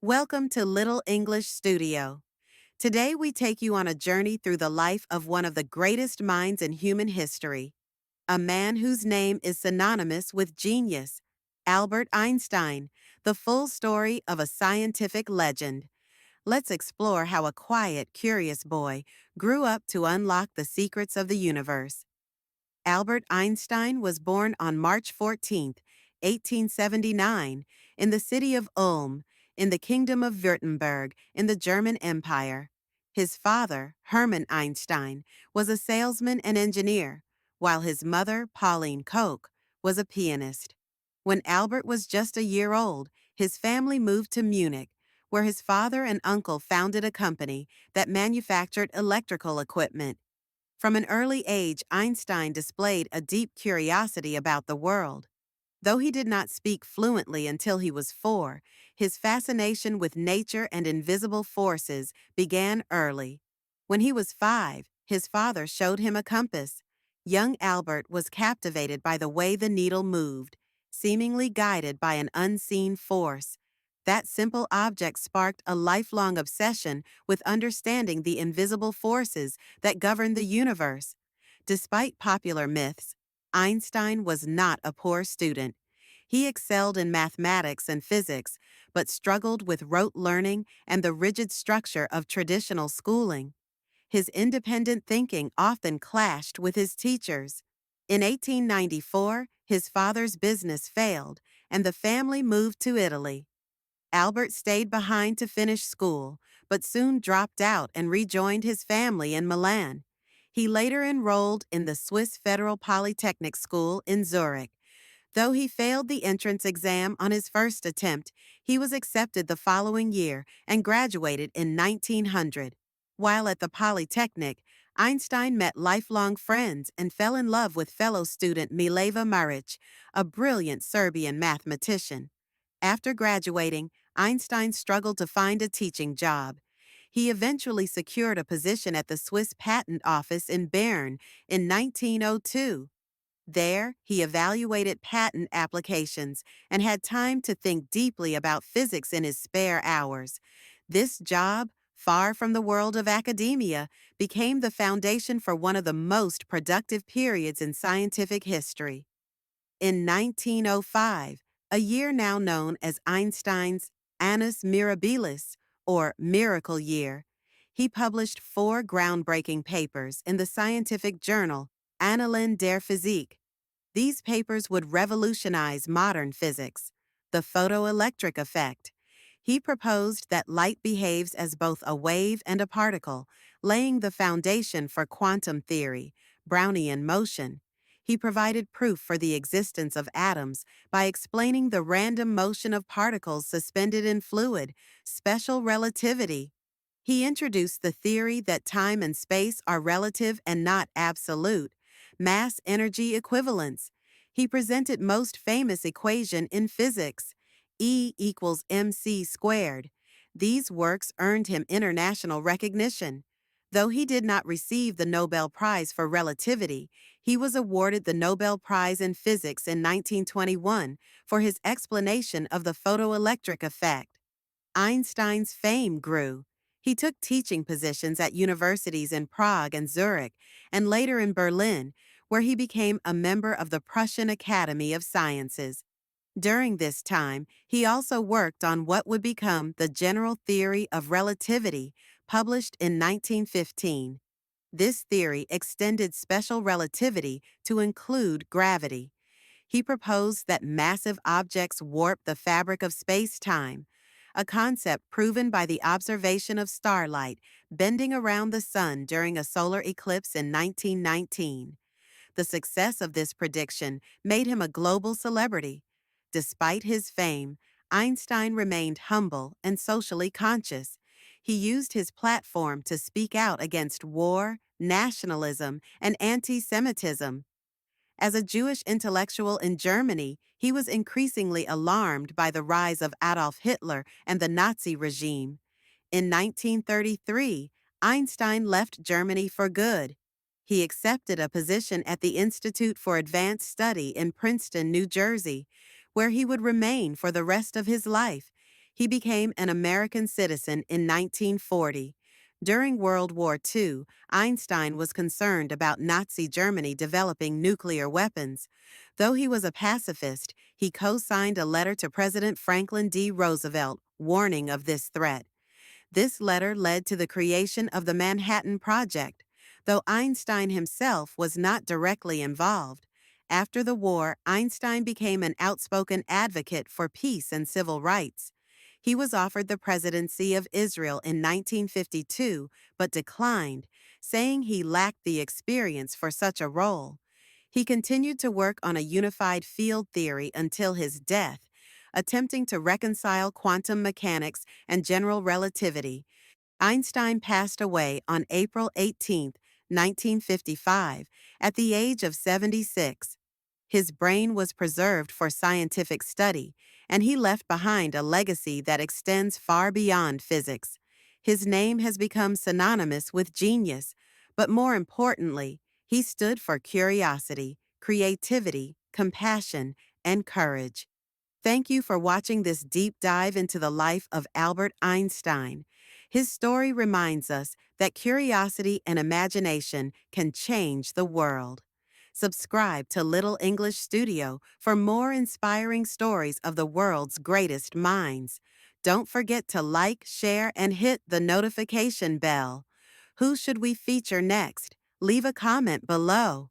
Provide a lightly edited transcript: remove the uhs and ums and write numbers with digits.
Welcome to Little English Studio. Today we take you on a journey through the life of one of the greatest minds in human history, a man whose name is synonymous with genius, Albert Einstein, the full story of a scientific legend. Let's explore how a quiet, curious boy grew up to unlock the secrets of the universe. Albert Einstein was born on March 14, 1879, in the city of Ulm, in the Kingdom of Württemberg, in the German Empire. His father, Hermann Einstein, was a salesman and engineer, while his mother, Pauline Koch, was a pianist. When Albert was just a year old, his family moved to Munich, where his father and uncle founded a company that manufactured electrical equipment. From an early age, Einstein displayed a deep curiosity about the world. Though he did not speak fluently until he was 4, his fascination with nature and invisible forces began early. When he was 5, his father showed him a compass. Young Albert was captivated by the way the needle moved, seemingly guided by an unseen force. That simple object sparked a lifelong obsession with understanding the invisible forces that govern the universe. Despite popular myths, Einstein was not a poor student. He excelled in mathematics and physics, but struggled with rote learning and the rigid structure of traditional schooling. His independent thinking often clashed with his teachers. In 1894, his father's business failed, and the family moved to Italy. Albert stayed behind to finish school, but soon dropped out and rejoined his family in Milan. He later enrolled in the Swiss Federal Polytechnic School in Zurich. Though he failed the entrance exam on his first attempt, he was accepted the following year and graduated in 1900. While at the Polytechnic, Einstein met lifelong friends and fell in love with fellow student Mileva Maric, a brilliant Serbian mathematician. After graduating, Einstein struggled to find a teaching job. He eventually secured a position at the Swiss Patent Office in Bern in 1902. There, he evaluated patent applications and had time to think deeply about physics in his spare hours. This job, far from the world of academia, became the foundation for one of the most productive periods in scientific history. In 1905, a year now known as Einstein's Annus Mirabilis, or Miracle Year, he published 4 groundbreaking papers in the scientific journal Annalen der Physik. These papers would revolutionize modern physics. The photoelectric effect. He proposed that light behaves as both a wave and a particle, laying the foundation for quantum theory, Brownian motion. He provided proof for the existence of atoms by explaining the random motion of particles suspended in fluid, special relativity. He introduced the theory that time and space are relative and not absolute, mass-energy equivalence. He presented most famous equation in physics, E equals mc squared. These works earned him international recognition. Though he did not receive the Nobel Prize for Relativity, he was awarded the Nobel Prize in Physics in 1921 for his explanation of the photoelectric effect. Einstein's fame grew. He took teaching positions at universities in Prague and Zurich, and later in Berlin, where he became a member of the Prussian Academy of Sciences. During this time, he also worked on what would become the General Theory of Relativity, published in 1915. This theory extended special relativity to include gravity. He proposed that massive objects warp the fabric of space-time, a concept proven by the observation of starlight bending around the sun during a solar eclipse in 1919. The success of this prediction made him a global celebrity. Despite his fame, Einstein remained humble and socially conscious. He used his platform to speak out against war, nationalism, and anti-Semitism. As a Jewish intellectual in Germany, he was increasingly alarmed by the rise of Adolf Hitler and the Nazi regime. In 1933, Einstein left Germany for good. He accepted a position at the Institute for Advanced Study in Princeton, New Jersey, where he would remain for the rest of his life. He became an American citizen in 1940. During World War II, Einstein was concerned about Nazi Germany developing nuclear weapons. Though he was a pacifist, he co-signed a letter to President Franklin D. Roosevelt warning of this threat. This letter led to the creation of the Manhattan Project, though Einstein himself was not directly involved. After the war, Einstein became an outspoken advocate for peace and civil rights. He was offered the presidency of Israel in 1952, but declined, saying he lacked the experience for such a role. He continued to work on a unified field theory until his death, attempting to reconcile quantum mechanics and general relativity. Einstein passed away on April 18, 1955, at the age of 76. His brain was preserved for scientific study, and he left behind a legacy that extends far beyond physics. His name has become synonymous with genius, but more importantly, he stood for curiosity, creativity, compassion, and courage. Thank you for watching this deep dive into the life of Albert Einstein. His story reminds us that curiosity and imagination can change the world. Subscribe to Little English Studio for more inspiring stories of the world's greatest minds. Don't forget to like, share, and hit the notification bell. Who should we feature next? Leave a comment below.